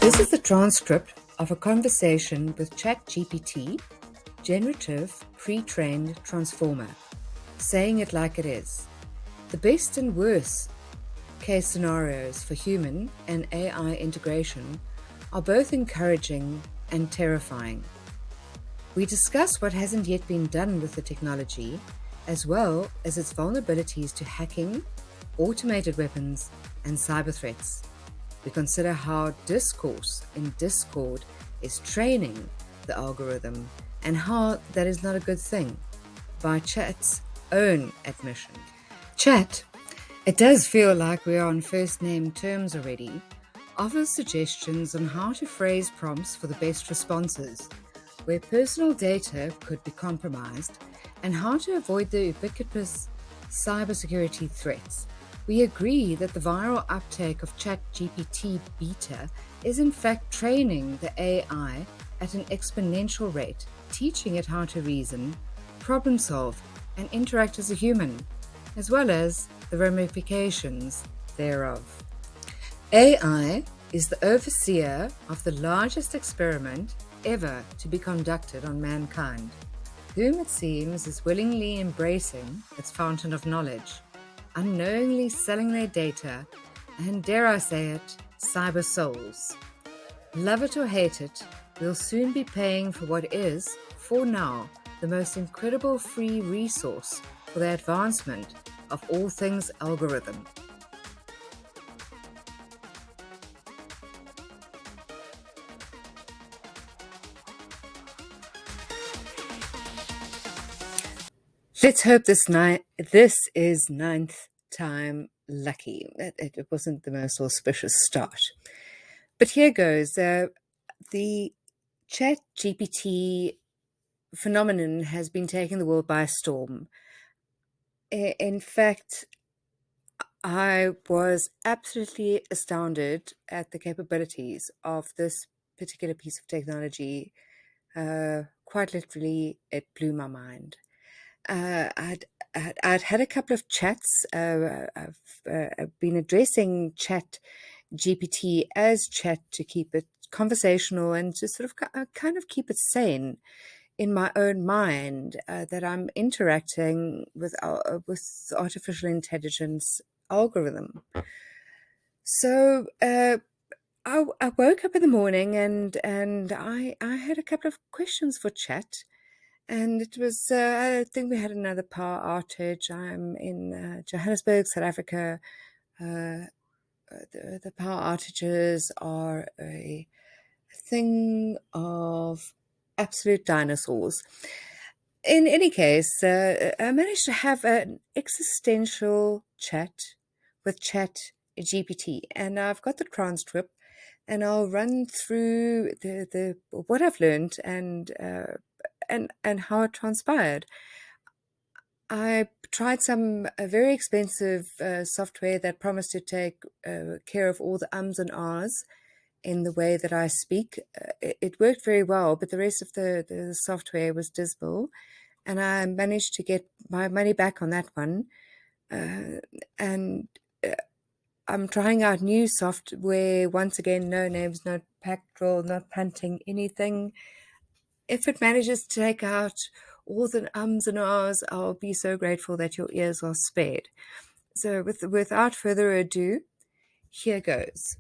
This is the transcript of a conversation with ChatGPT, generative pre-trained transformer, saying it like it is. The best and worst case scenarios for human and AI integration are both encouraging and terrifying. We discuss what hasn't yet been done with the technology, as well as its vulnerabilities to hacking, automated weapons, and cyber threats. We consider how discourse in Discord is training the algorithm and how that is not a good thing, by Chat's own admission. Chat, it does feel like we are on first name terms already, offers suggestions on how to phrase prompts for the best responses, where personal data could be compromised, and how to avoid the ubiquitous cybersecurity threats. We agree that the viral uptake of ChatGPT Beta is in fact training the AI at an exponential rate, teaching it how to reason, problem solve, and interact as a human, as well as the ramifications thereof. AI is the overseer of the largest experiment ever to be conducted on mankind, whom it seems is willingly embracing its fountain of knowledge, unknowingly selling their data, and dare I say it, cyber souls. Love it or hate it, we'll soon be paying for what is, for now, the most incredible free resource for the advancement of all things algorithm. Let's hope this is ninth time lucky. It wasn't the most auspicious start. But here goes. The ChatGPT phenomenon has been taking the world by storm. In fact, I was absolutely astounded at the capabilities of this particular piece of technology. Quite literally, it blew my mind. I'd had a couple of chats. I've been addressing ChatGPT as chat to keep it conversational and to sort of kind of keep it sane in my own mind, that I'm interacting with artificial intelligence algorithm. So I woke up in the morning and I had a couple of questions for chat. And it was, I think we had another power outage. I'm in Johannesburg, South Africa. The power outages are a thing of absolute dinosaurs. In any case, I managed to have an existential chat with ChatGPT, and I've got the transcript, and I'll run through the what I've learned and how it transpired. I tried some very expensive software that promised to take care of all the ums and ahs in the way that I speak. It worked very well, but the rest of the software was dismal, and I managed to get my money back on that one. And I'm trying out new software. Once again, no names, no pactoral, not punting anything. If it manages to take out all the ums and ahs, I'll be so grateful that your ears are spared. So without further ado, here goes.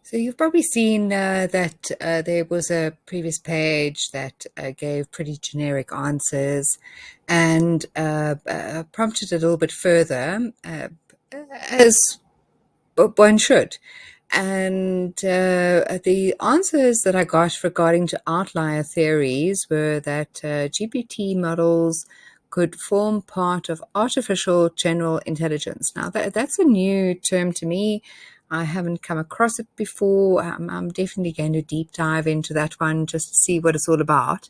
So you've probably seen that there was a previous page that gave pretty generic answers and prompted a little bit further, as one should. And the answers that I got regarding to outlier theories were that GPT models could form part of artificial general intelligence. Now, that's a new term to me. I haven't come across it before. I'm definitely going to deep dive into that one just to see what it's all about,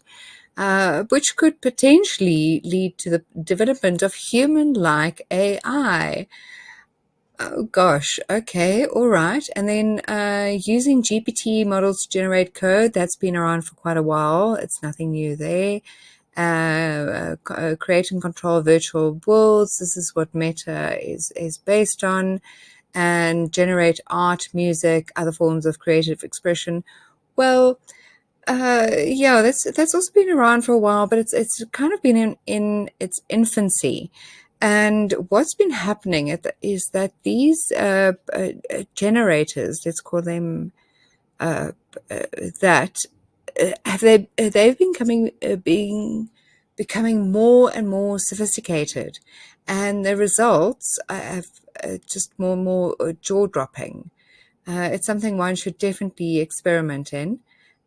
which could potentially lead to the development of human-like AI. Oh gosh, okay, all right. And then using GPT models to generate code, that's been around for quite a while. It's nothing new there. Create and control virtual worlds. This is what Meta is based on. and generate art, music, other forms of creative expression. Well, yeah, that's also been around for a while, but it's kind of been in its infancy. And what's been happening is that these generators, let's call them uh, that, they've been becoming more and more sophisticated, and the results have just more and more jaw-dropping. It's something one should definitely experiment in.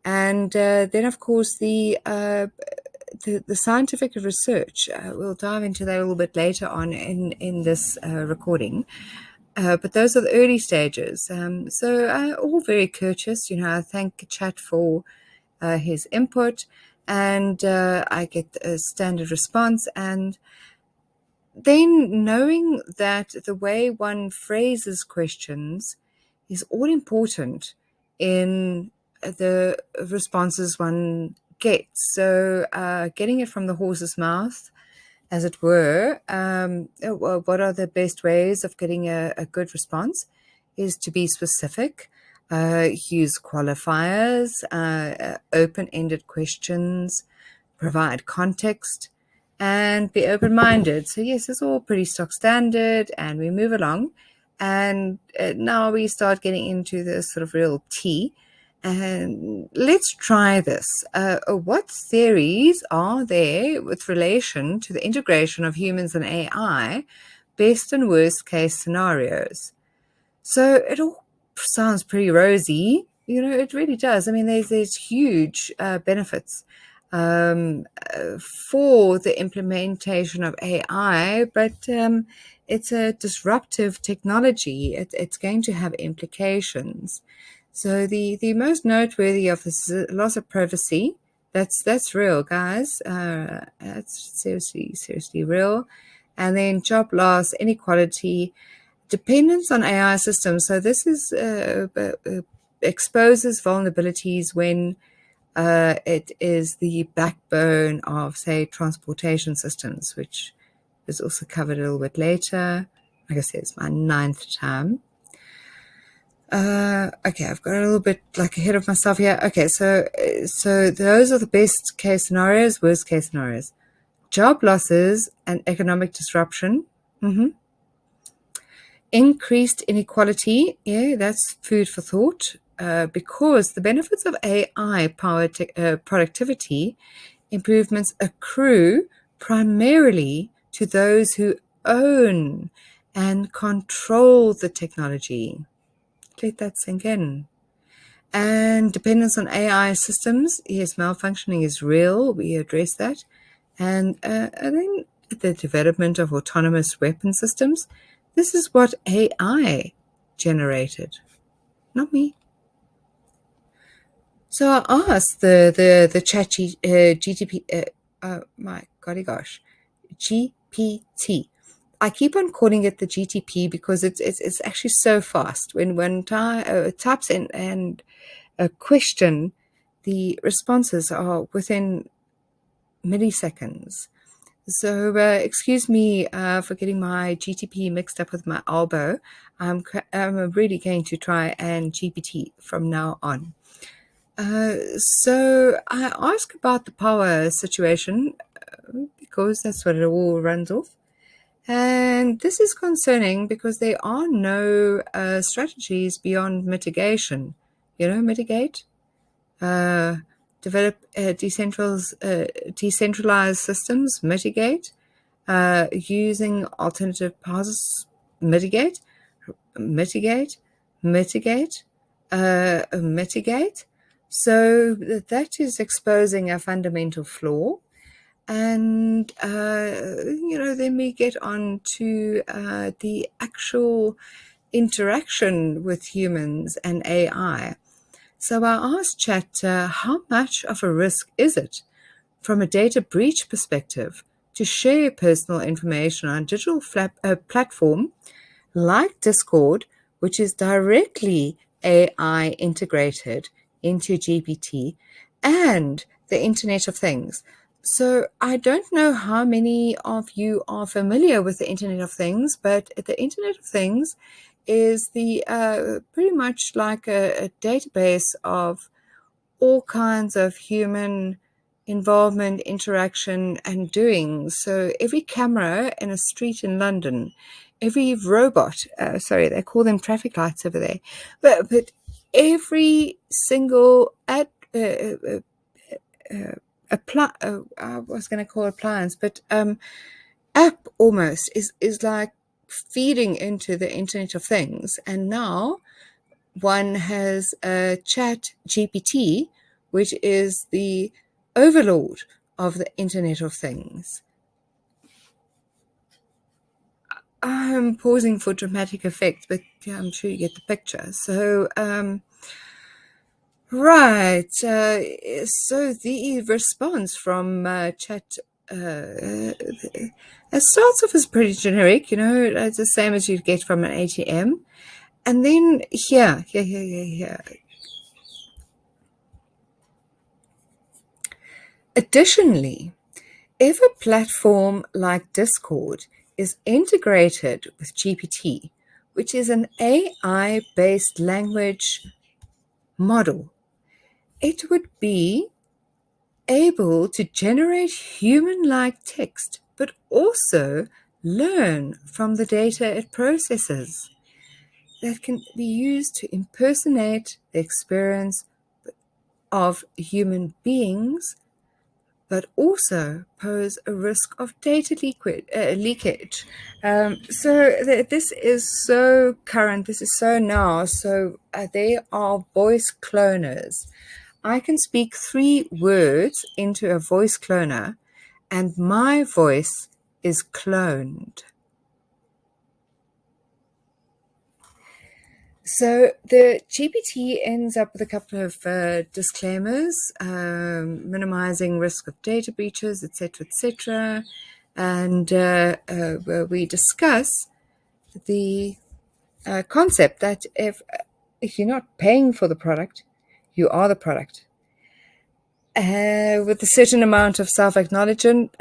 And then, of course, the scientific research. We'll dive into that a little bit later on in this recording. But those are the early stages. So all very courteous. I thank Chat for his input, and I get a standard response. And then knowing that the way one phrases questions is all important in the responses one gets. So getting it from the horse's mouth, as it were, what are the best ways of getting a good response is to be specific, use qualifiers, open-ended questions, provide context, and be open-minded. So yes, it's all pretty stock standard, and we move along. And now we start getting into the sort of real tea. And let's try this. What theories are there with relation to the integration of humans and AI, best and worst case scenarios? So it all sounds pretty rosy. It really does. I mean, there's huge benefits for the implementation of AI, but it's a disruptive technology. It's going to have implications. So the most noteworthy of this is loss of privacy. That's real, guys. That's seriously real. And then job loss, inequality, dependence on AI systems. So this is exposes vulnerabilities when it is the backbone of, say, transportation systems, which is also covered a little bit later. Like I said, it's my 9th time. Okay, I've got a little bit ahead of myself here. Okay, so those are the best case scenarios, worst case scenarios. Job losses and economic disruption. Increased inequality. Yeah, that's food for thought. Because the benefits of AI-powered productivity improvements accrue primarily to those who own and control the technology. Let that sink in. And dependence on AI systems. Yes, malfunctioning is real. We address that. And then the development of autonomous weapon systems. This is what AI generated, not me. So I asked the chat GTP, my golly gosh, GPT. I keep on calling it the GTP because it's actually so fast. When one types in and a question, the responses are within milliseconds. So excuse me for getting my GTP mixed up with my elbow. I'm really going to try and GPT from now on. So I ask about the power situation because that's what it all runs off. And this is concerning because there are no strategies beyond mitigation. Mitigate, develop decentralized systems, mitigate, using alternative paths, mitigate, mitigate. So that is exposing a fundamental flaw. And, then we get on to the actual interaction with humans and AI. So I asked Chat, how much of a risk is it from a data breach perspective to share personal information on a digital platform like Discord, which is directly AI integrated into GPT and the Internet of Things? So I don't know how many of you are familiar with the Internet of Things, but the Internet of Things is the pretty much like a database of all kinds of human involvement, interaction, and doing. So every camera in a street in London, every robot, sorry, they call them traffic lights over there, but every single I was going to call appliance, but app almost is like feeding into the Internet of Things. And now one has a ChatGPT, which is the overlord of the Internet of Things. I'm pausing for dramatic effect, but I'm sure you get the picture. So, right. So the response from Chat it starts off as pretty generic, it's the same as you'd get from an ATM. And then here. Additionally, if a platform like Discord is integrated with GPT, which is an AI-based language model, it would be able to generate human-like text, but also learn from the data it processes that can be used to impersonate the experience of human beings, but also pose a risk of data leakage. This is so current, this is so now. So they are voice cloners. I can speak 3 words into a voice cloner, and my voice is cloned. So the GPT ends up with a couple of disclaimers, minimizing risk of data breaches, etc., and where we discuss the concept that if you're not paying for the product, you are the product. With a certain amount of self-acknowledgement,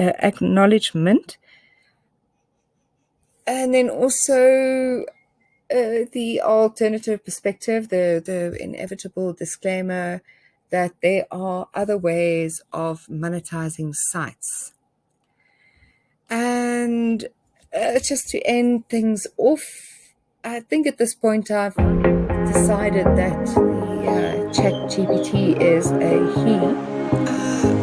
and then also the alternative perspective, the inevitable disclaimer that there are other ways of monetizing sites. And just to end things off, I think at this point I've decided that the ChatGPT is a he.